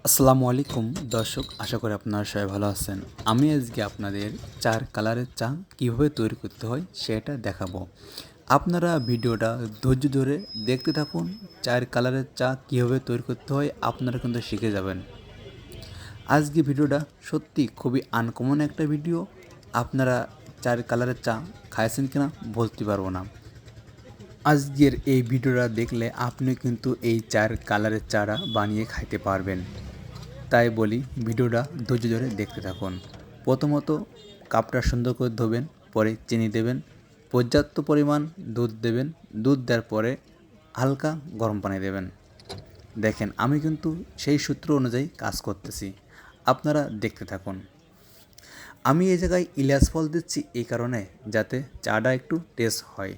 আসসালামু আলাইকুম দর্শক, আশা করি আপনারা সবাই ভালো আছেন। আমি আজকে আপনাদের চার কালারের চা কীভাবে তৈরি করতে হয় সেটা দেখাবো। আপনারা ভিডিওটা ধৈর্য ধরে দেখতে থাকুন। চার কালারের চা কীভাবে তৈরি করতে হয় আপনারা কিন্তু শিখে যাবেন। আজকে ভিডিওটা সত্যি খুবই আনকমন একটা ভিডিও। আপনারা চার কালারের চা খাইছেন কিনা বলতে পারবো না। আজকের এই ভিডিওটা দেখলে আপনি কিন্তু এই চার কালারের চাটা বানিয়ে খাইতে পারবেন। তাই বলি ভিডিওটা ধৈর্য ধরে দেখতে থাকুন। প্রথমত কাপটা সুন্দর করে ধোবেন, পরে চিনি দেবেন, পর্যাপ্ত পরিমাণ দুধ দেবেন, দুধ দেওয়ার পরে হালকা গরম পানি দেবেন। দেখেন আমি কিন্তু সেই সূত্র অনুযায়ী কাজ করতেছি, আপনারা দেখতে থাকুন। আমি এই জায়গায় ইলাচ ফল দিচ্ছি এই কারণে যাতে চাটা একটু টেস্ট হয়।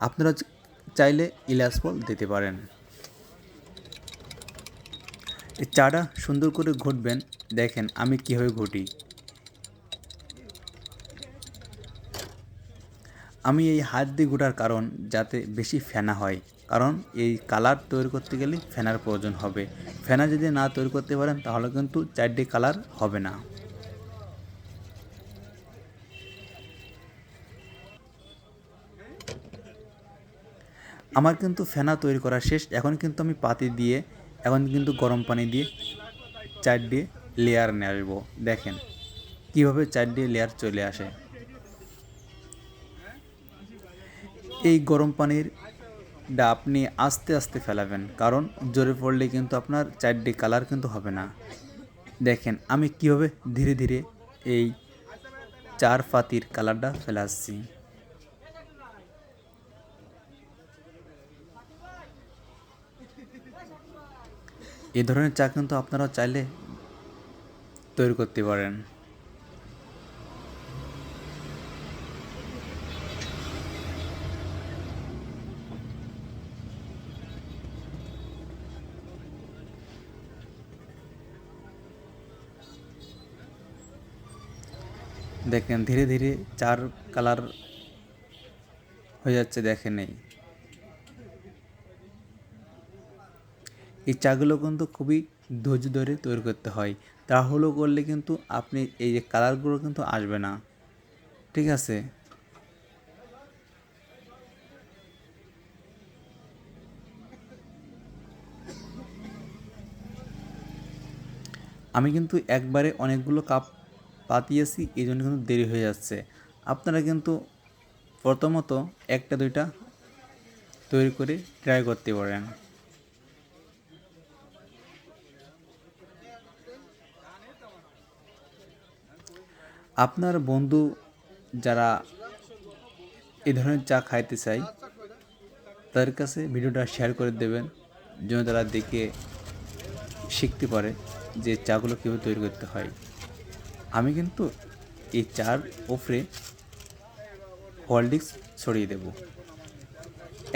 আপনারা চাইলে ইলাচ ফল দিতে পারেন। এই চাটা সুন্দর করে ঘুটবেন। দেখেন আমি কীভাবে ঘুটি। আমি এই হাত দিয়ে ঘোটার কারণ যাতে বেশি ফেনা হয়, কারণ এই কালার তৈরি করতে গেলে ফেনার প্রয়োজন হবে। ফেনা যদি না তৈরি করতে পারেন তাহলে কিন্তু চারটি কালার হবে না। আমার কিন্তু ফেনা তৈরি করা শেষ। এখন কিন্তু আমি পাতি দিয়ে, এখন কিন্তু গরম পানি দিয়ে চারটি লেয়ার নিয়ে আসবো। দেখেন কীভাবে চারটি লেয়ার চলে আসে। এই গরম পানির আপনি আস্তে আস্তে ফেলাবেন, কারণ জোরে পড়লে কিন্তু আপনার চারটি কালার কিন্তু হবে না। দেখেন আমি কীভাবে ধীরে ধীরে এই চার পাতির কালারটা ফেলাচ্ছি। এই ধরনের চা কিন্তু আপনারা চাইলে তৈরি করতে পারেন। দেখেন ধীরে ধীরে চার কালার হয়ে যাচ্ছে। দেখেন এই চাগুলো কিন্তু খুবই ধৈর্য ধরে তৈরি করতে হয়, তাহলে করলে কিন্তু আপনি এই যে কালারগুলো কিন্তু আসবে না। ঠিক আছে, আমি কিন্তু একবারে অনেকগুলো কাপ পাতিয়েছি, এই জন্য কিন্তু দেরি হয়ে যাচ্ছে। আপনারা কিন্তু প্রথমত একটা দুইটা তৈরি করে ট্রাই করতে পারেন। আপনার বন্ধু যারা এই ধরনের চা খাইতে চায় তাদের কাছে ভিডিওটা শেয়ার করে দেবেন, যেন তারা দেখে শিখতে পারে যে চাগুলো কীভাবে তৈরি করতে হয়। আমি কিন্তু এই চার উপরে হরলিক্স ছড়িয়ে দেব,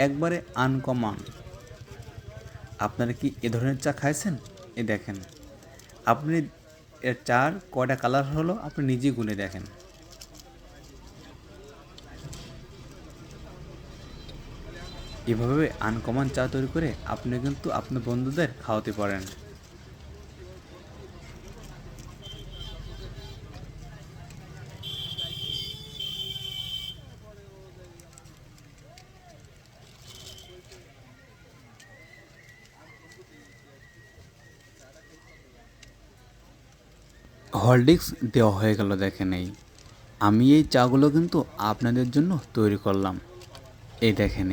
একবারে আনকমন। আপনারা কি এ ধরনের চা খাইছেন? এ দেখেন আপনি এর চার কয়টা কালার হলো আপনি নিজেই গুনে দেখেন। এভাবে আনকমন চা তৈরি করে আপনি কিন্তু আপনার বন্ধুদের খাওয়াতে পারেন। হরলিক্স দেওয়া হয়ে গেল। দেখেন আমি এই চাগুলো কিন্তু আপনাদের জন্য তৈরি করলাম। এই দেখেন